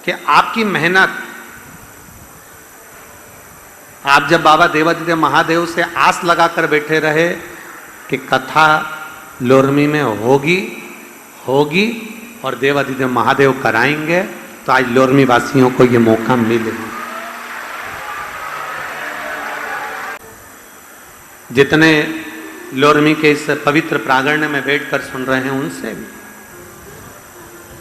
कि आपकी मेहनत, आप जब बाबा देवादिदेव महादेव से आस लगाकर बैठे रहे कि कथा लोरमी में होगी और देवादिदेव महादेव कराएंगे, तो आज लोरमी वासियों को ये मौका मिलेगा। जितने लोरमी के इस पवित्र प्रांगण में बैठकर सुन रहे हैं उनसे भी,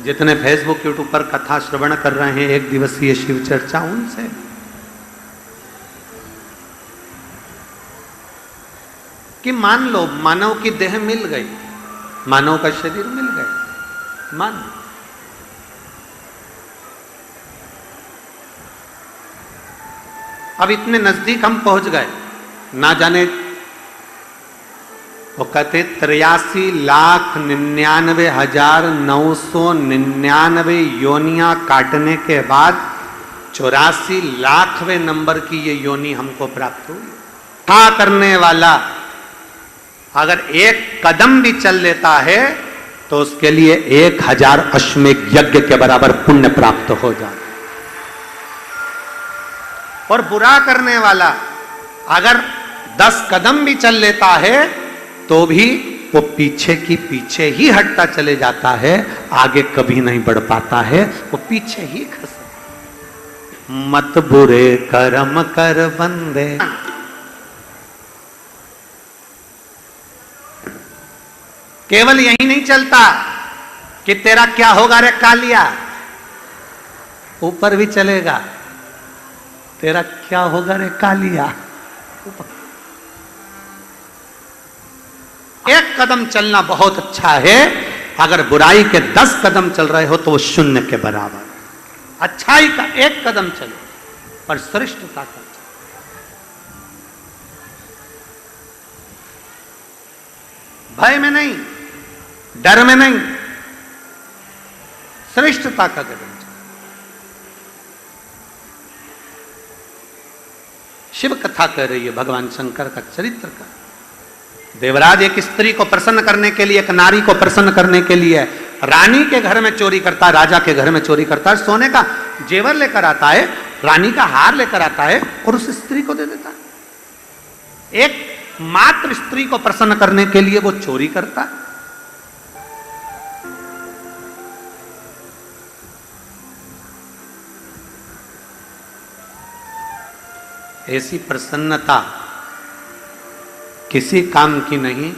जितने फेसबुक यूट्यूब पर कथा श्रवण कर रहे हैं एक दिवसीय शिव चर्चा, उनसे भी, कि मान लो मानव की देह मिल गई, मानव का शरीर मिल गया, मान अब इतने नजदीक हम पहुंच गए, ना जाने वो कहते 83,99,999 योनियां काटने के बाद 84,00,000वें नंबर की ये योनि हमको प्राप्त हुई। था करने वाला अगर एक कदम भी चल लेता है तो उसके लिए 1000 अश्वमेध यज्ञ के बराबर पुण्य प्राप्त हो जाता। और बुरा करने वाला अगर 10 कदम भी चल लेता है तो भी वो पीछे की पीछे ही हटता चले जाता है, आगे कभी नहीं बढ़ पाता है, वो पीछे ही खस। मत बुरे कर्म कर बंदे, केवल यही नहीं चलता कि तेरा क्या होगा रे कालिया, ऊपर भी चलेगा, तेरा क्या होगा रे कालिया। एक कदम चलना बहुत अच्छा है, अगर बुराई के 10 कदम चल रहे हो तो वो शून्य के बराबर। अच्छाई का 1 कदम चलो पर श्रेष्ठता का, भय में नहीं, डर में नहीं, श्रेष्ठता का कदम चलो। शिव कथा कह रही है भगवान शंकर का चरित्र का। देवराज एक स्त्री को प्रसन्न करने के लिए, एक नारी को प्रसन्न करने के लिए रानी के घर में चोरी करता है, राजा के घर में चोरी करता है, सोने का जेवर लेकर आता है, रानी का हार लेकर आता है और उस स्त्री को दे देता है। एक मात्र स्त्री को प्रसन्न करने के लिए वो चोरी करता है। ऐसी प्रसन्नता किसी काम की नहीं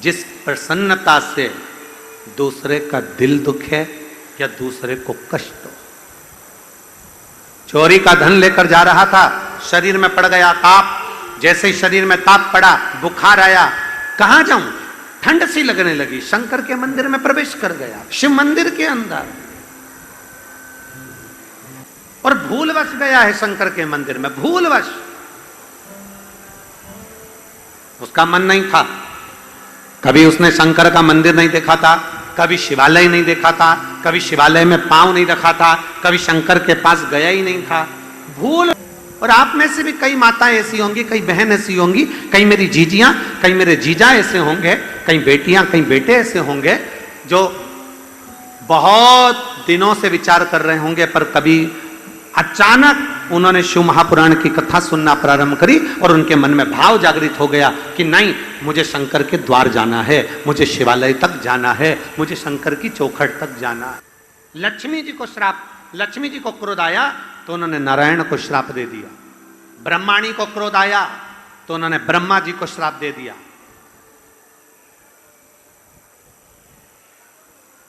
जिस प्रसन्नता से दूसरे का दिल दुखे या दूसरे को कष्ट हो। चोरी का धन लेकर जा रहा था, शरीर में पड़ गया ताप, जैसे ही शरीर में ताप पड़ा, बुखार आया, कहां जाऊं, ठंड सी लगने लगी, शंकर के मंदिर में प्रवेश कर गया, शिव मंदिर के अंदर, और भूलवश गया है शंकर के मंदिर में, भूलवश। उसका मन नहीं था, कभी उसने शंकर का मंदिर नहीं देखा था, कभी शिवालय नहीं देखा था, कभी शिवालय में पांव नहीं रखा था, कभी शंकर के पास गया ही नहीं था, भूल। और आप में से भी कई माताएं ऐसी होंगी, कई बहन ऐसी होंगी, कई मेरी जीजियां, कई मेरे जीजा ऐसे होंगे, कई बेटियां, कई बेटे ऐसे होंगे जो बहुत दिनों से विचार कर रहे होंगे, पर कभी अचानक उन्होंने शिव महापुराण की कथा सुनना प्रारंभ करी और उनके मन में भाव जागृत हो गया कि नहीं, मुझे शंकर के द्वार जाना है, मुझे शिवालय तक जाना है, मुझे शंकर की चौखट तक जाना है। लक्ष्मी जी को श्राप, लक्ष्मी जी को क्रोध आया तो उन्होंने नारायण को श्राप दे दिया, ब्रह्माणी को क्रोध आया तो उन्होंने ब्रह्मा जी को श्राप दे दिया।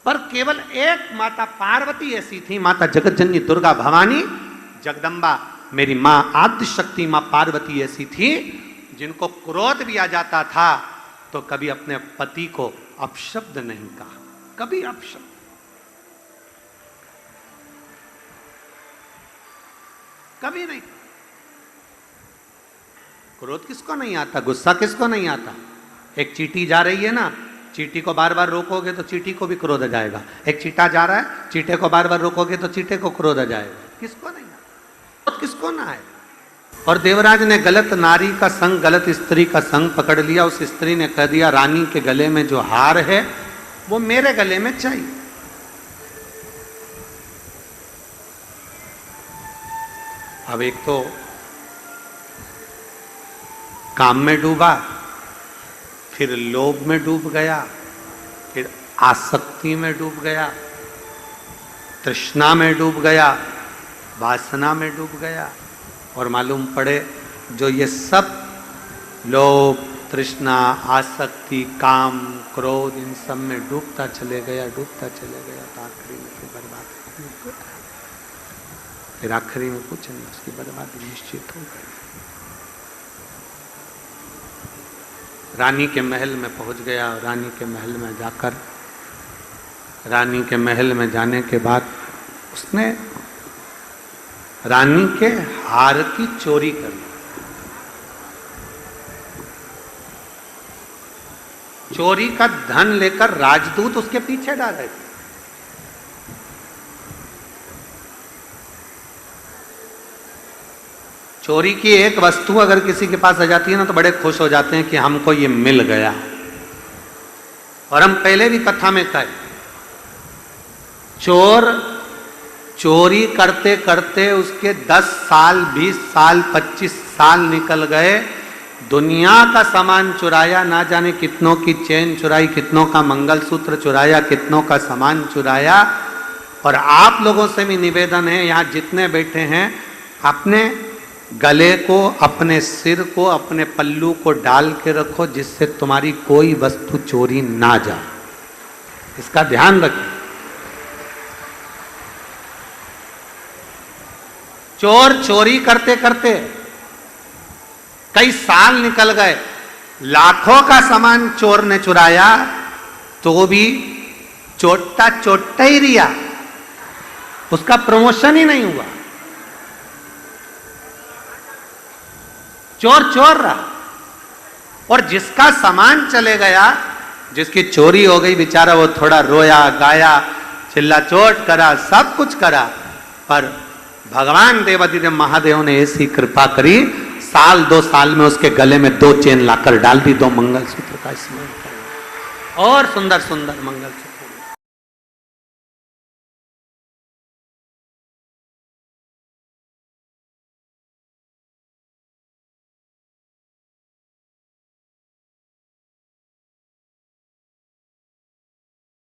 पर केवल एक माता पार्वती ऐसी थी, माता जगतजननी दुर्गा भवानी जगदम्बा, मेरी मां आदि शक्ति मां पार्वती ऐसी थी जिनको क्रोध भी आ जाता था तो कभी अपने पति को अपशब्द नहीं कहा, कभी अपशब्द। कभी नहीं। क्रोध किसको नहीं आता, गुस्सा किसको नहीं आता। एक चींटी जा रही है ना, चींटी को बार बार रोकोगे तो चींटी को भी क्रोध आ जाएगा। एक चींटा जा रहा है, चींटे को बार बार रोकोगे तो चींटे को क्रोध आ जाएगा। किसको नहीं आता, किसको ना आए। और देवराज ने गलत नारी का संग, गलत स्त्री का संग पकड़ लिया। उस स्त्री ने कह दिया रानी के गले में जो हार है वो मेरे गले में चाहिए। अब एक तो काम में डूबा, फिर लोभ में डूब गया, फिर आसक्ति में डूब गया, तृष्णा में डूब गया, वासना में डूब गया। और मालूम पड़े जो ये सब लोभ, तृष्णा, आसक्ति, काम, क्रोध, इन सब में डूबता चले गया, तो आखिरी में फिर बर्बाद। फिर आखिरी में कुछ नहीं, उसकी बर्बादी निश्चित हो गई। रानी के महल में पहुंच गया और रानी के महल में जाकर, रानी के महल में जाने के बाद उसने रानी के हार की चोरी कर ली। चोरी का धन लेकर राजदूत उसके पीछे डाल रहे थे। चोरी की एक वस्तु अगर किसी के पास आ जाती है ना तो बड़े खुश हो जाते हैं कि हमको ये मिल गया। और हम पहले भी कथा में कहे, चोर चोरी करते करते उसके 10 साल, 20 साल, 25 साल निकल गए। दुनिया का सामान चुराया, ना जाने कितनों की चेन चुराई, कितनों का मंगलसूत्र चुराया, कितनों का सामान चुराया। और आप लोगों से भी निवेदन है, यहाँ जितने बैठे हैं, अपने गले को, अपने सिर को, अपने पल्लू को डाल के रखो जिससे तुम्हारी कोई वस्तु चोरी ना जाए। इसका ध्यान रखें। चोर चोरी करते करते कई साल निकल गए, लाखों का सामान चोर ने चुराया तो भी चोटा चोटा ही रिया, उसका प्रमोशन ही नहीं हुआ। चोर चोर रहा। और जिसका सामान चले गया, जिसकी चोरी हो गई, बेचारा वो थोड़ा रोया, गाया, चिल्ला चोट करा, सब कुछ करा। पर भगवान देवाधिदेव महादेव ने ऐसी कृपा करी, साल 2 साल में उसके गले में 2 चेन लाकर डाल दी, 2 मंगलसूत्र का स्मरण करें। और सुंदर सुंदर मंगलसूत्र।